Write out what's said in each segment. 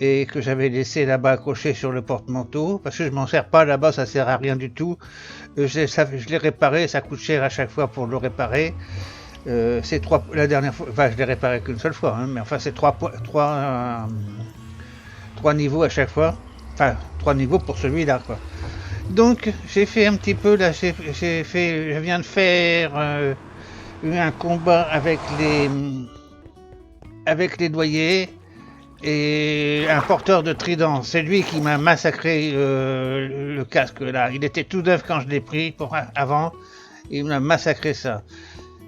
et que j'avais laissé là-bas accroché sur le porte-manteau, parce que je m'en sers pas là-bas, ça sert à rien du tout. Je l'ai réparé, ça coûte cher à chaque fois pour le réparer. C'est la dernière fois, enfin je l'ai réparé qu'une seule fois, hein, mais enfin c'est trois niveaux à chaque fois, enfin 3 niveaux pour celui-là quoi. Donc j'ai fait un petit peu là, je viens de faire un combat avec les doyers et un porteur de trident. C'est lui qui m'a massacré le casque là. Il était tout neuf quand je l'ai pris avant. Il m'a massacré ça.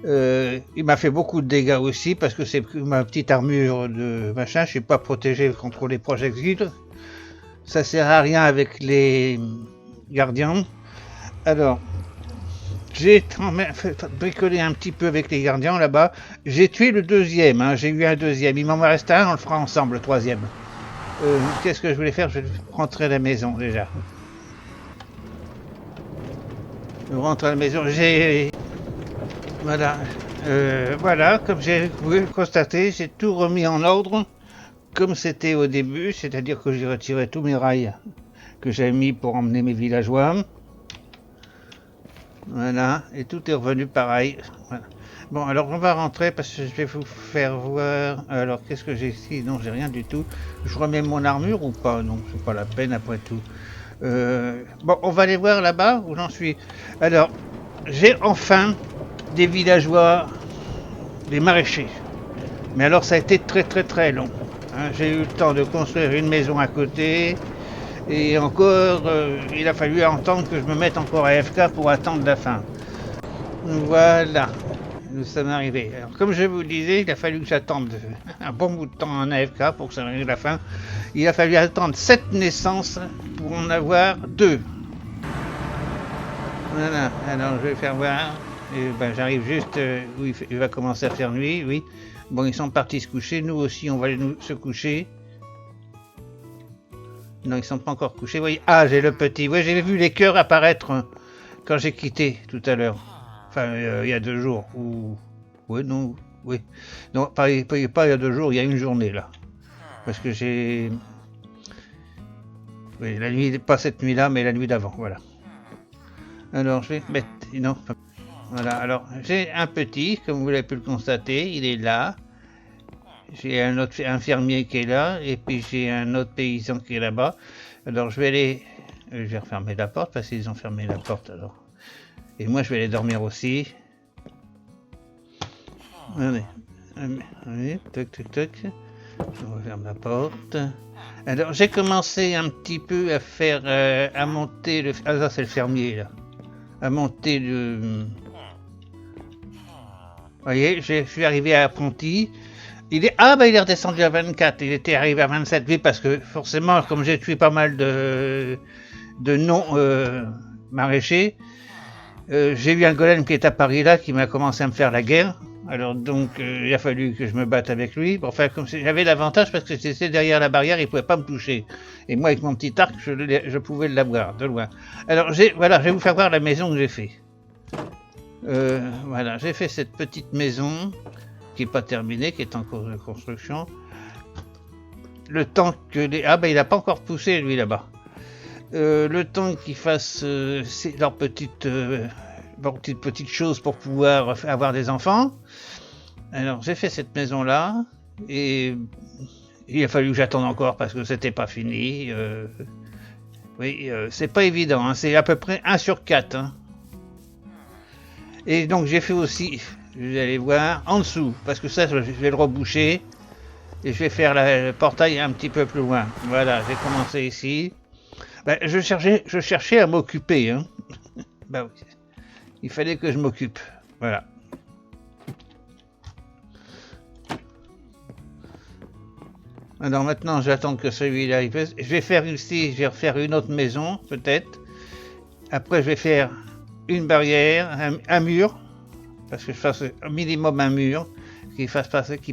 Il m'a fait beaucoup de dégâts aussi parce que c'est ma petite armure de machin. Je suis pas protégé contre les projectiles. Ça sert à rien avec les gardiens. Alors, j'ai bricolé un petit peu avec les gardiens là-bas. J'ai tué le deuxième, hein. J'ai eu un deuxième. Il m'en reste un, on le fera ensemble, le troisième. Qu'est-ce que je voulais faire? Je vais rentrer à la maison déjà. Je rentre à la maison. Voilà. Voilà, comme j'ai pu constater, j'ai tout remis en ordre comme c'était au début, c'est-à-dire que j'ai retiré tous mes rails que j'avais mis pour emmener mes villageois. Voilà, et tout est revenu pareil. Voilà. Bon, alors on va rentrer parce que je vais vous faire voir. Alors, qu'est-ce que j'ai ici? Non, j'ai rien du tout. Je remets mon armure ou pas? Non, c'est pas la peine après tout. Bon, on va aller voir là-bas où j'en suis. Alors, j'ai enfin des villageois, des maraîchers. Mais alors, ça a été très très très long. Hein, j'ai eu le temps de construire une maison à côté. Et encore, il a fallu entendre que je me mette encore à AFK pour attendre la fin. Voilà, nous sommes arrivés. Alors, comme je vous le disais, il a fallu que j'attende un bon bout de temps en AFK pour que ça arrive à la fin. Il a fallu attendre 7 naissances pour en avoir 2. Voilà, alors je vais faire voir. Et, ben, j'arrive juste où il va commencer à faire nuit, oui. Bon, ils sont partis se coucher, nous aussi on va aller se coucher. Non, ils sont pas encore couchés. Oui. Ah, j'ai le petit. Oui, j'ai vu les cœurs apparaître quand j'ai quitté tout à l'heure. Enfin, il y a 2 jours. Ou... Oui, non, oui. Non, pas il y a 2 jours, il y a une journée là. Parce que j'ai... Oui, la nuit, pas cette nuit-là, mais la nuit d'avant, voilà. Alors, je vais mettre... Non. Voilà, alors, j'ai un petit, comme vous l'avez pu le constater, il est là. J'ai un autre infirmier qui est là, et puis j'ai un autre paysan qui est là-bas. Alors je vais aller... Je vais refermer la porte, parce qu'ils ont fermé la porte alors. Et moi je vais aller dormir aussi. Allez, allez, toc toc toc. On referme la porte. Alors j'ai commencé un petit peu à faire... à monter le... Ah ça c'est le fermier là. À monter le... Vous voyez, je suis arrivé à apprenti. Il est redescendu à 24, il était arrivé à 27, oui, parce que forcément, comme j'ai tué pas mal de non-maraîchers, j'ai eu un golem qui est apparu là, qui m'a commencé à me faire la guerre. Alors donc, il a fallu que je me batte avec lui. Bon, enfin, comme j'avais l'avantage parce que j'étais derrière la barrière, il ne pouvait pas me toucher. Et moi, avec mon petit arc, je pouvais l'avoir de loin. Alors, voilà, je vais vous faire voir la maison que j'ai fait. Voilà, j'ai fait cette petite maison qui n'est pas terminée, qui est en cours de construction. Le temps que les... Ah ben il n'a pas encore poussé lui là-bas. Le temps qu'ils fassent leurs petites choses pour pouvoir avoir des enfants. Alors j'ai fait cette maison là et il a fallu que j'attende encore parce que c'était pas fini. Oui, c'est pas évident, hein. C'est à peu près 1 sur 4. Hein. Et donc j'ai fait aussi, je vais aller voir en dessous parce que ça je vais le reboucher et je vais faire le portail un petit peu plus loin. Voilà, j'ai commencé ici. Ben, je cherchais à m'occuper. Hein. Ben, oui. Il fallait que je m'occupe. Voilà. Alors maintenant, j'attends que celui-là il fasse. Je vais faire ici, je vais refaire une autre maison, peut-être. Après, je vais faire une barrière, un mur, parce que je fasse au minimum un mur qui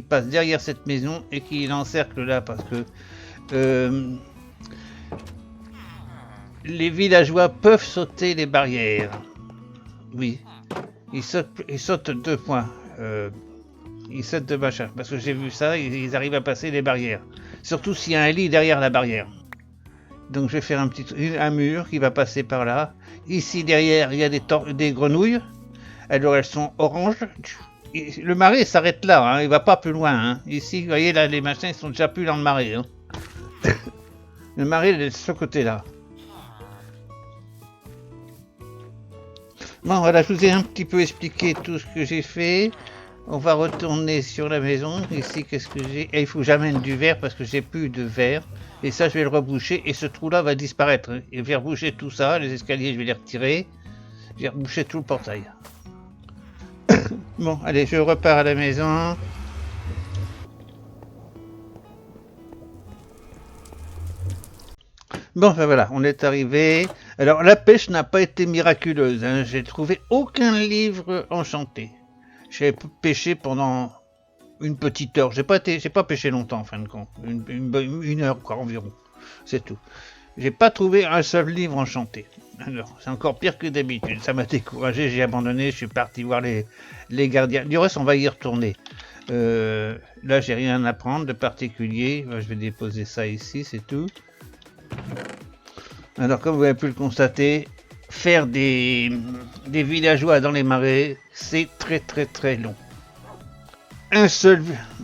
passe derrière cette maison et qui l'encercle là, parce que les villageois peuvent sauter les barrières. Oui, ils sautent 2 points. Ils sautent de machin. Parce que j'ai vu ça, ils arrivent à passer les barrières. Surtout s'il y a un lit derrière la barrière. Donc je vais faire un mur qui va passer par là. Ici derrière, il y a des grenouilles. Alors elles sont oranges. Le marais s'arrête là, hein, il va pas plus loin. Hein. Ici, vous voyez, là, les machins ils sont déjà plus dans le marais. Hein. Le marais il est de ce côté-là. Bon, voilà, je vous ai un petit peu expliqué tout ce que j'ai fait. On va retourner sur la maison. Ici, qu'est-ce que j'ai? Il faut que j'amène du verre parce que j'ai plus de verre. Et ça, je vais le reboucher et ce trou-là va disparaître. Et je vais reboucher tout ça. Les escaliers, je vais les retirer. Je vais reboucher tout le portail. Bon, allez, je repars à la maison. Bon, ben voilà, on est arrivé. Alors, la pêche n'a pas été miraculeuse. Hein. J'ai trouvé aucun livre enchanté. J'ai pêché pendant une petite heure. J'ai pas pêché longtemps, en fin de compte. Une heure, quoi, environ. C'est tout. J'ai pas trouvé un seul livre enchanté. Alors, c'est encore pire que d'habitude. Ça m'a découragé, j'ai abandonné. Je suis parti voir les gardiens. Du reste, on va y retourner. Là, j'ai rien à prendre de particulier. Je vais déposer ça ici, c'est tout. Alors, comme vous avez pu le constater, faire des villageois dans les marais, c'est très très très long. Un seul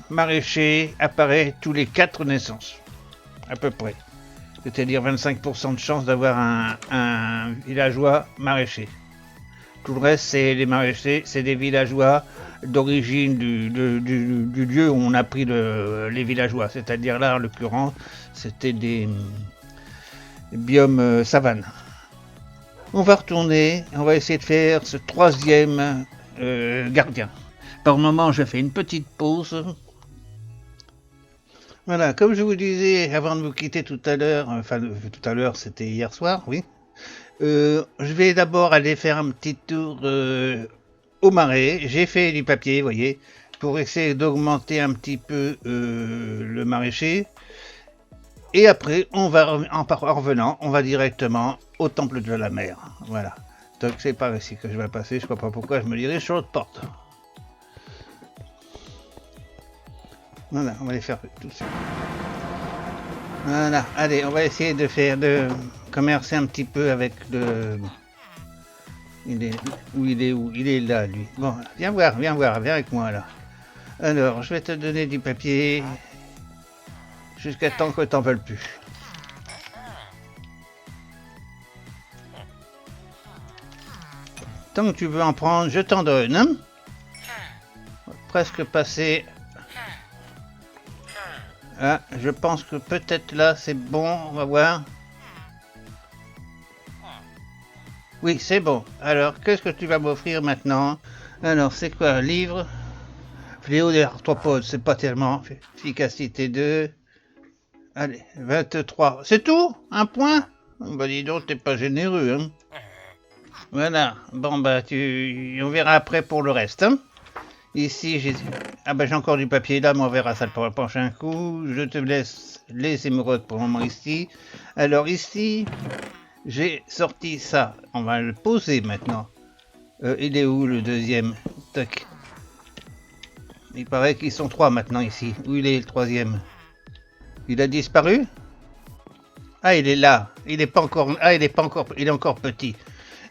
maraîcher apparaît tous les 4 naissances, à peu près. C'est-à-dire 25% de chance d'avoir un villageois maraîcher. Tout le reste, c'est les maraîchers, c'est des villageois d'origine du lieu où on a pris les villageois. C'est-à-dire là, en l'occurrence, c'était des biomes savane. On va retourner, on va essayer de faire ce 3e gardien. Par moment, je fais une petite pause. Voilà, comme je vous disais avant de vous quitter tout à l'heure, enfin tout à l'heure c'était hier soir, oui. Je vais d'abord aller faire un petit tour au marais. J'ai fait du papier, vous voyez, pour essayer d'augmenter un petit peu le maraîcher. Et après, en revenant, on va directement au temple de la mer. Voilà. Donc c'est par ici que je vais passer. Je ne sais pas pourquoi je me dirige sur l'autre porte. Voilà, on va les faire tout de suite. Voilà, allez, on va essayer de commercer un petit peu avec le... Il est là, lui. Bon, viens voir, viens avec moi, là. Alors, je vais te donner du papier jusqu'à temps que t'en veuilles plus. Tant que tu veux en prendre, je t'en donne. Hein? Presque passé. Ah, je pense que peut-être là c'est bon, on va voir. Oui, c'est bon. Alors, qu'est-ce que tu vas m'offrir maintenant? Alors, c'est quoi un livre? Fléau des arthropodes, c'est pas tellement. Efficacité 2. Allez, 23. C'est tout? Un point? Bah dis donc, t'es pas généreux, hein. Voilà. Bon, bah, on verra après pour le reste, hein. Ici, j'ai... Ah bah j'ai encore du papier là, mais on verra ça pour le prochain coup. Je te laisse les émeraudes pour le moment ici. Alors ici, j'ai sorti ça. On va le poser maintenant. Il est où le deuxième? Tac. Il paraît qu'ils sont 3 maintenant ici. Où il est le 3e? Il a disparu? Ah, il est là. Il est pas encore... Ah, il est pas encore... Il est encore petit.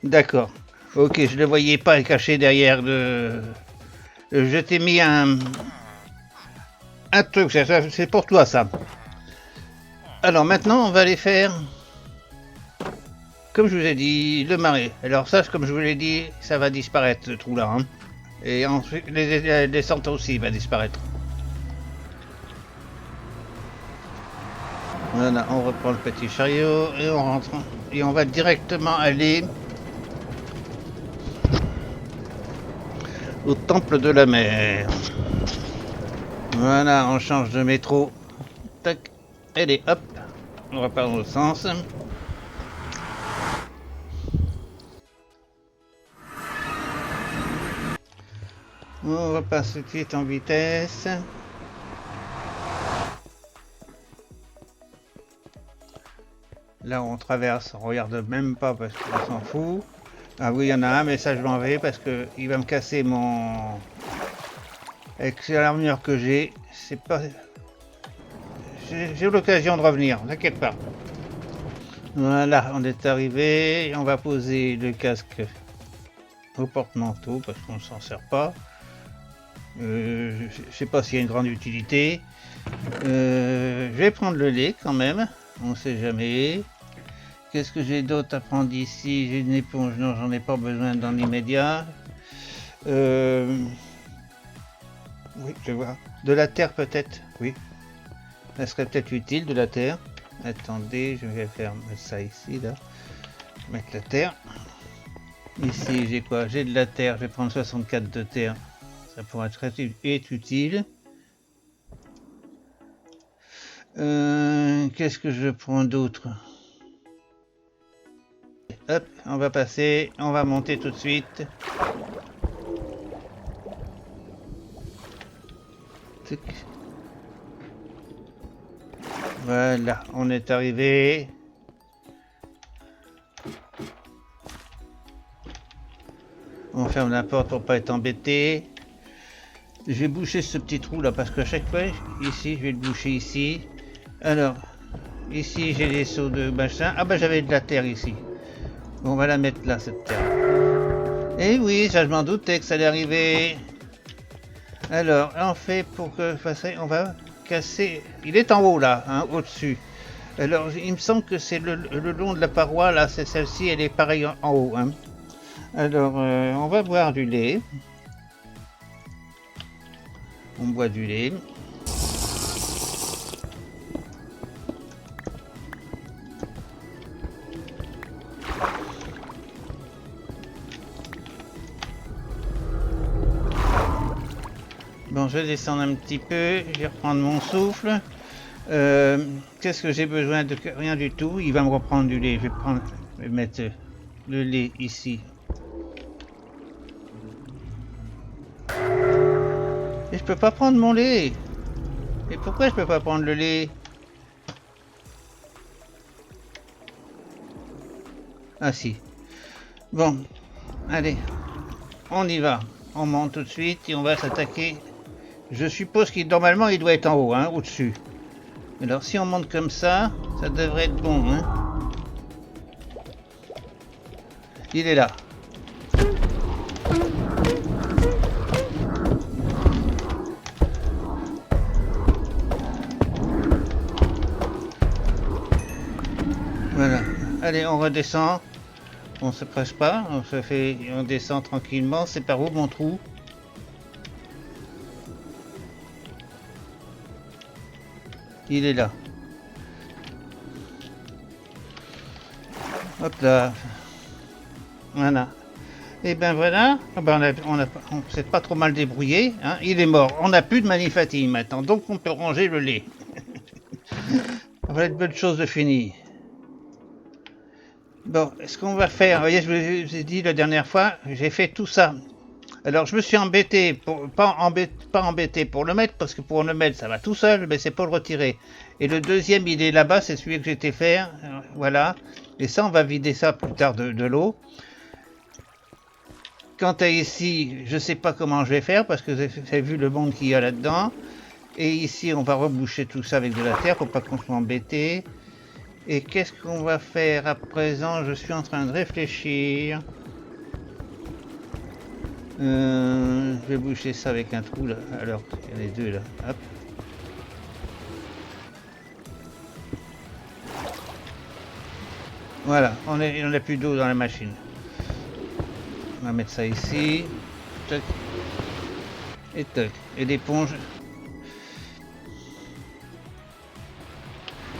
D'accord. Ok, je le voyais pas caché derrière de... Je t'ai mis un truc, c'est pour toi ça. Alors maintenant on va aller faire, comme je vous ai dit, le marais. Alors ça, comme je vous l'ai dit, ça va disparaître ce trou là. Hein. Et ensuite les descentes aussi va disparaître. Voilà, on reprend le petit chariot et on rentre. Et on va directement aller au temple de la mer. Voilà, on change de métro. Tac. Allez, hop. On repart dans l'autre sens. On repasse tout de suite en vitesse. Là, on traverse, on regarde même pas parce qu'on s'en fout. Ah oui, il y en a un, mais ça je m'en vais parce que il va me casser mon Avec l'armure que j'ai, c'est pas... J'ai l'occasion de revenir, t'inquiète pas. Voilà, on est arrivé, on va poser le casque au porte-manteau parce qu'on ne s'en sert pas. Je sais pas s'il y a une grande utilité. Je vais prendre le lait quand même, on sait jamais. Qu'est-ce que j'ai d'autre à prendre ici? J'ai une éponge, non j'en ai pas besoin dans l'immédiat. Oui, je vois. De la terre peut-être, oui. Ça serait peut-être utile, de la terre. Attendez, je vais faire ça ici, là. Mettre la terre. Ici, j'ai quoi? J'ai de la terre, je vais prendre 64 de terre. Ça pourrait être utile. Qu'est-ce que je prends d'autre? Hop, on va passer, on va monter tout de suite. Voilà, on est arrivé. On ferme la porte pour pas être embêté. Je vais boucher ce petit trou là parce qu'à chaque fois, ici, je vais le boucher ici. Alors, ici j'ai des seaux de machin. Ah bah j'avais de la terre ici. Bon, on va la mettre là, cette terre. Et oui, ça je m'en doutais que ça allait arriver. Alors, on fait pour que on va casser. Il est en haut là, hein, au-dessus. Alors, il me semble que c'est le long de la paroi là, c'est celle-ci, elle est pareille en haut. Hein. Alors, on va boire du lait. On boit du lait. Bon, je vais descendre un petit peu, je vais reprendre mon souffle. Qu'est-ce que j'ai besoin de rien du tout? Il va me reprendre du lait. Je vais mettre le lait ici. Et je peux pas prendre mon lait. Et pourquoi je peux pas prendre le lait? Ah si. Bon, allez, on y va. On monte tout de suite et on va s'attaquer. Je suppose qu'il normalement il doit être en haut, hein, au-dessus. Alors si on monte comme ça devrait être bon, hein. Il est là. Voilà. Allez, on redescend. On se presse pas, on descend tranquillement. C'est par où mon trou? Il est là. Hop là. Voilà. Et ben voilà. Ah ben on s'est pas trop mal débrouillé. Hein. Il est mort. On n'a plus de manifatigue maintenant. Donc on peut ranger le lait. Ça va être bonne chose de finir. Bon, ce qu'on va faire, vous voyez, je vous ai dit la dernière fois, j'ai fait tout ça. Alors je me suis embêté, pas embêté pour le mettre, parce que pour le mettre ça va tout seul, mais c'est pour le retirer. Et le deuxième il est là-bas, c'est celui que j'étais faire, voilà. Et ça on va vider ça plus tard de l'eau. Quant à ici, je sais pas comment je vais faire, parce que j'ai vu le monde qu'il y a là-dedans. Et ici on va reboucher tout ça avec de la terre, pour pas qu'on soit embêté. Et qu'est-ce qu'on va faire à présent? Je suis en train de réfléchir. Je vais boucher ça avec un trou là. Alors, il y a les deux là. Hop. Voilà, on n'a plus d'eau dans la machine. On va mettre ça ici. Toc. Et toc. Et l'éponge.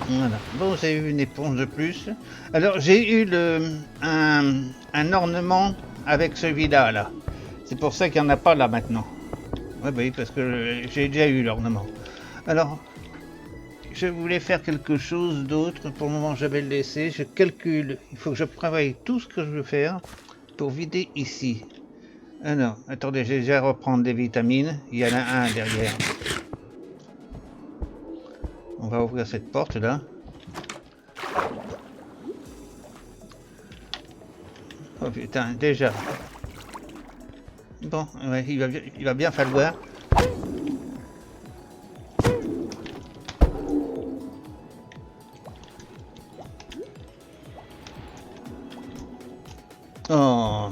Voilà. Bon, j'ai eu une éponge de plus. Alors, j'ai eu un ornement avec celui-là, là. C'est pour ça qu'il n'y en a pas là maintenant. Ouais, bah oui, parce que j'ai déjà eu l'ornement. Alors, je voulais faire quelque chose d'autre. Pour le moment, je vais le laisser. Je calcule. Il faut que je travaille tout ce que je veux faire pour vider ici. Alors, attendez, je vais déjà reprendre des vitamines. Il y en a un derrière. On va ouvrir cette porte là. Oh putain, déjà. Bon, ouais, il va bien falloir. Oh.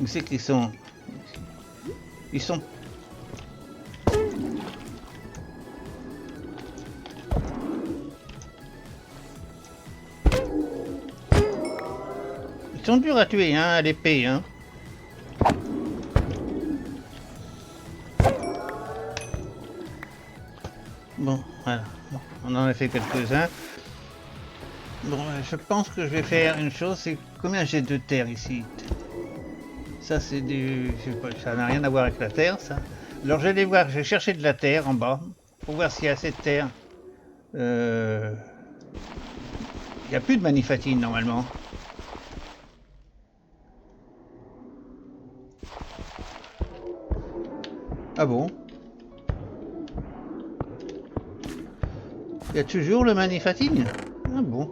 Où c'est qu'ils sont? Ils sont... Ils sont durs à tuer, hein, à l'épée, hein. Bon, voilà. On en a fait quelques-uns. Bon, je pense que je vais faire une chose, c'est combien j'ai de terre ici? Ça, c'est du... je sais pas, ça n'a rien à voir avec la terre, ça. Alors, je vais aller voir, je vais chercher de la terre en bas, pour voir s'il y a assez de terre. Il n'y a plus de manifatine, normalement. Ah bon? Il y a toujours le manifatine? Ah bon?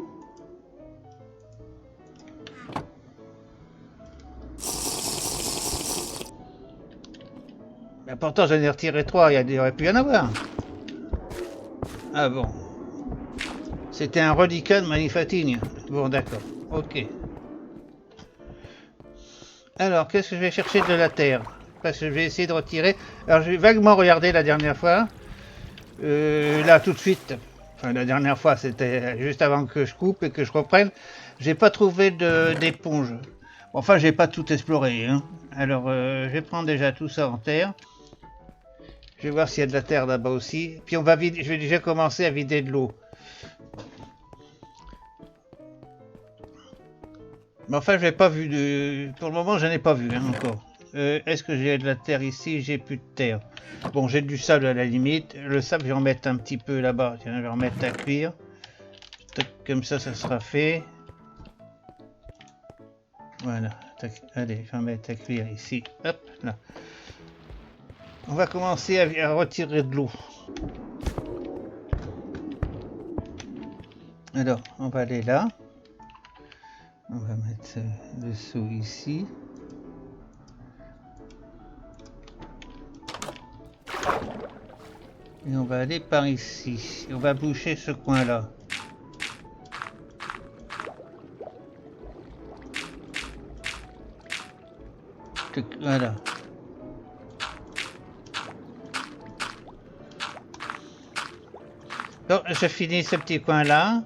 Mais pourtant, j'en ai retiré 3, il y aurait pu y en avoir. Ah bon? C'était un reliquat de manifatine. Bon, d'accord. Ok. Alors, qu'est-ce que je vais chercher de la terre? Parce que je vais essayer de retirer. Alors, j'ai vaguement regardé la dernière fois. Là, tout de suite. Enfin, la dernière fois, c'était juste avant que je coupe et que je reprenne. J'ai pas trouvé d'éponge. Enfin, j'ai pas tout exploré. Hein. Alors, je vais prendre déjà tout ça en terre. Je vais voir s'il y a de la terre là-bas aussi. Puis on va vider. Je vais déjà commencer à vider de l'eau. Mais enfin, je n'ai pas vu de... Pour le moment, je n'en ai pas vu hein, encore. Est-ce que j'ai de la terre ici? J'ai plus de terre. Bon, j'ai du sable à la limite. Le sable, je vais en mettre un petit peu là-bas. Tiens, je vais en mettre à cuire. Comme ça sera fait. Voilà. Allez, je vais en mettre à cuire ici. Hop, là. On va commencer à retirer de l'eau. Alors, on va aller là. On va mettre le seau ici. Et on va aller par ici. On va boucher ce coin-là. Voilà. Donc, je finis ce petit coin-là.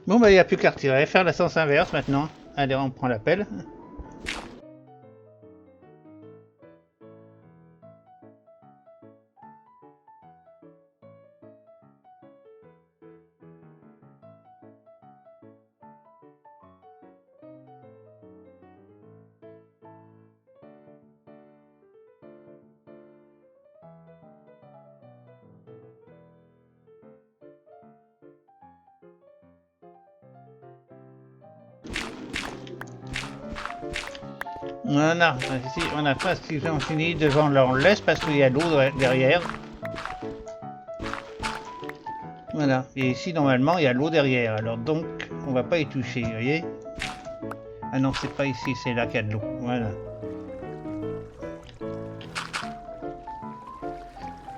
Bon, bah, il n'y a plus qu'à retirer. Faire la sens inverse maintenant. Allez, on prend la pelle. Voilà, ici on a presque fini devant là, on le laisse parce qu'il y a l'eau derrière. Voilà, et ici normalement il y a l'eau derrière, alors donc on va pas y toucher, vous voyez. Ah non, c'est pas ici, c'est là qu'il y a de l'eau, voilà.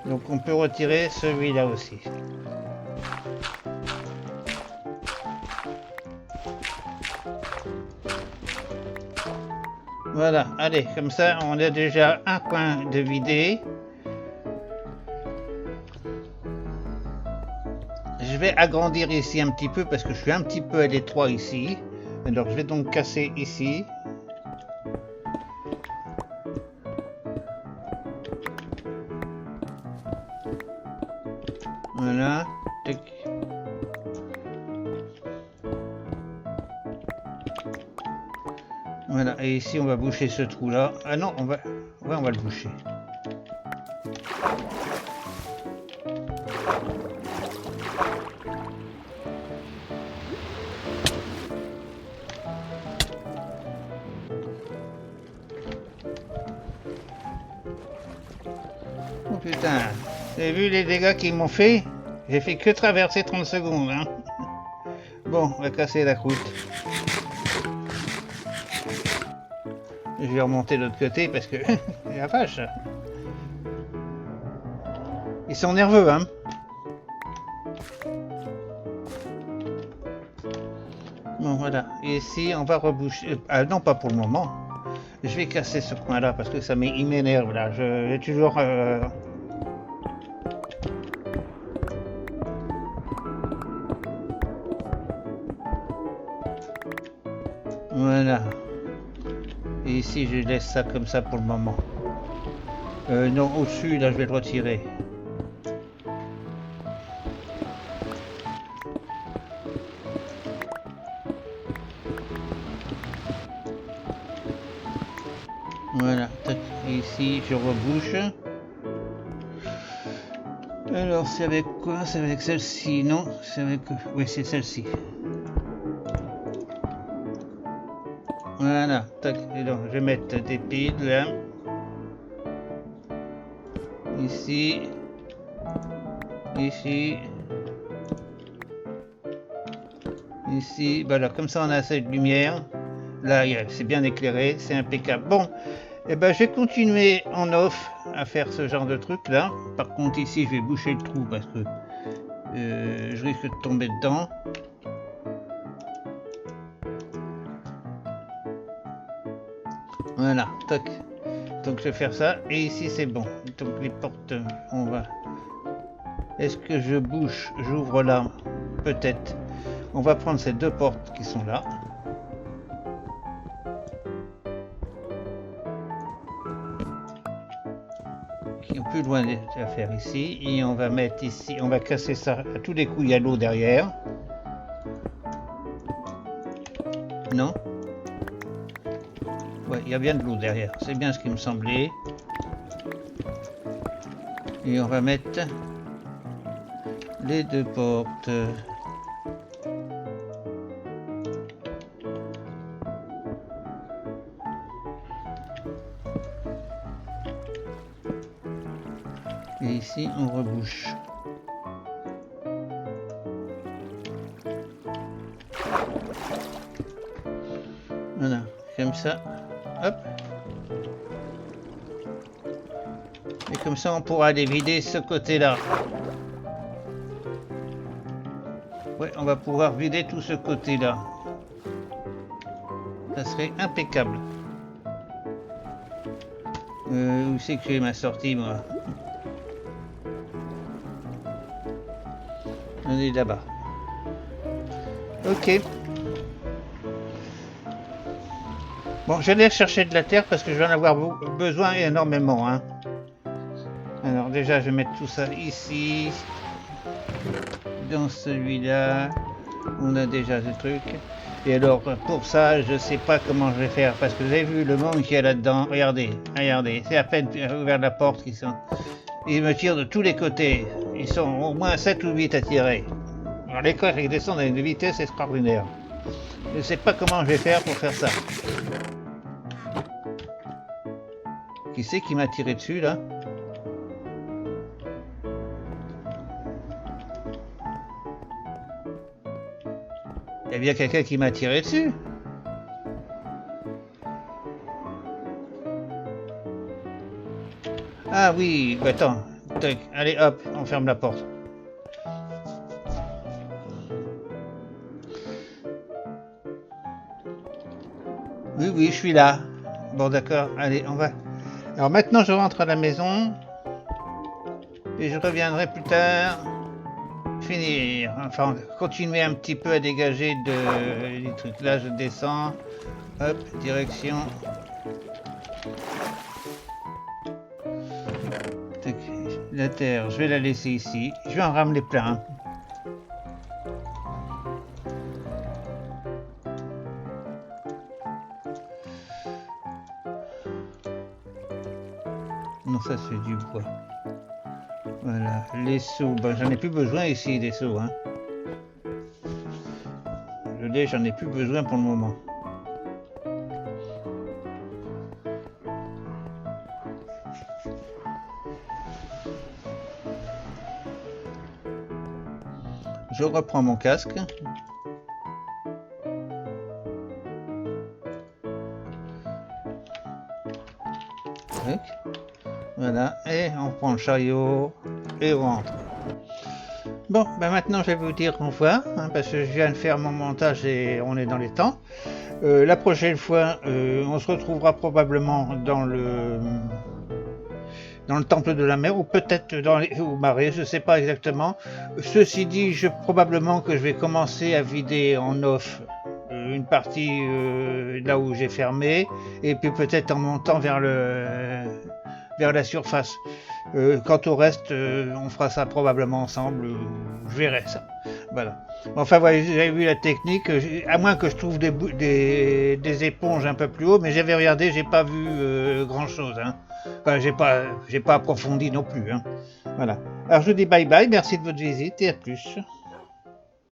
Donc on peut retirer celui-là aussi. Voilà, allez, comme ça on a déjà un coin de vidé. Je vais agrandir ici un petit peu parce que je suis un petit peu à l'étroit ici. Alors je vais donc casser ici. Voilà. Tac. Voilà, et ici on va boucher ce trou là. Ah non, on va le boucher. Oh putain, vous avez vu les dégâts qu'ils m'ont fait? J'ai fait que traverser 30 secondes. Hein. Bon, on va casser la croûte. Je vais remonter de l'autre côté parce que... la vache. Ils sont nerveux, hein. Bon, voilà. Et ici, on va reboucher... Ah non, pas pour le moment. Je vais casser ce coin-là parce que ça m'énerve, là. J'ai toujours... Voilà. Et ici, je laisse ça comme ça pour le moment. Non, au-dessus, là, je vais le retirer. Voilà. Et ici, je rebouche. Alors, c'est avec quoi? C'est avec celle-ci, non? C'est avec... Oui, c'est celle-ci. Voilà, tac, et donc je vais mettre des piles là. Ici. Ici. Ici. Voilà, comme ça on a assez de lumière. Là, c'est bien éclairé, c'est impeccable. Bon, et ben je vais continuer en off à faire ce genre de truc là. Par contre, ici, je vais boucher le trou parce que je risque de tomber dedans. Voilà, tac. Donc je vais faire ça et ici c'est bon. Donc les portes, on va. Est-ce que je bouche, j'ouvre là? Peut-être. On va prendre ces deux portes qui sont là. Qui sont plus loin à faire ici. Et on va mettre ici, on va casser ça. À tous les coups, il y a l'eau derrière. Non? Ouais, il y a bien de l'eau derrière. C'est bien ce qui me semblait. Et on va mettre les deux portes. Et ici, on rebouche. Voilà, comme ça. Hop. Et comme ça, on pourra aller vider ce côté-là. Ouais, on va pouvoir vider tout ce côté-là. Ça serait impeccable. Où c'est que j'ai ma sortie, moi? On est là-bas. Ok. Bon, j'allais chercher de la terre parce que je vais en avoir besoin énormément. Hein. Alors déjà, je vais mettre tout ça ici. Dans celui-là. On a déjà ce truc. Et alors, pour ça, je sais pas comment je vais faire. Parce que vous avez vu le monde qu'il y a là-dedans. Regardez, regardez. C'est à peine ouvert la porte qu'ils sont... Ils me tirent de tous les côtés. Ils sont au moins 7 ou 8 à tirer. Alors les coques, ils descendent à une vitesse extraordinaire. Je sais pas comment je vais faire pour faire ça. Qui c'est qui m'a tiré dessus là? Il y a bien quelqu'un qui m'a tiré dessus. Ah oui, bah attends. Tac. Allez hop, on ferme la porte. Oui, oui, je suis là. Bon d'accord, allez, on va... Alors maintenant je rentre à la maison. Et je reviendrai plus tard finir, enfin continuer un petit peu à dégager des trucs. Là je descends, hop, direction. Tac, la terre, je vais la laisser ici, je vais en ramener plein. Non, ça c'est du bois. Voilà, les seaux, ben, j'en ai plus besoin ici des seaux, hein. Le lait, j'en ai plus besoin pour le moment. Je reprends mon casque. Voilà, et on prend le chariot et on rentre. Bon, ben maintenant je vais vous dire au revoir, hein, parce que je viens de faire mon montage et on est dans les temps. La prochaine fois, on se retrouvera probablement dans le temple de la mer, ou peut-être dans les marais, je ne sais pas exactement. Ceci dit, probablement que je vais commencer à vider en off une partie là où j'ai fermé, et puis peut-être en montant vers la surface. Quant au reste, on fera ça probablement ensemble, je verrai ça. Voilà. Enfin, voilà, vous avez vu la technique, à moins que je trouve des éponges un peu plus haut, mais j'avais regardé, j'ai pas vu grand chose. Hein. Enfin, j'ai pas approfondi non plus. Hein. Voilà. Alors je vous dis bye bye, merci de votre visite et à plus.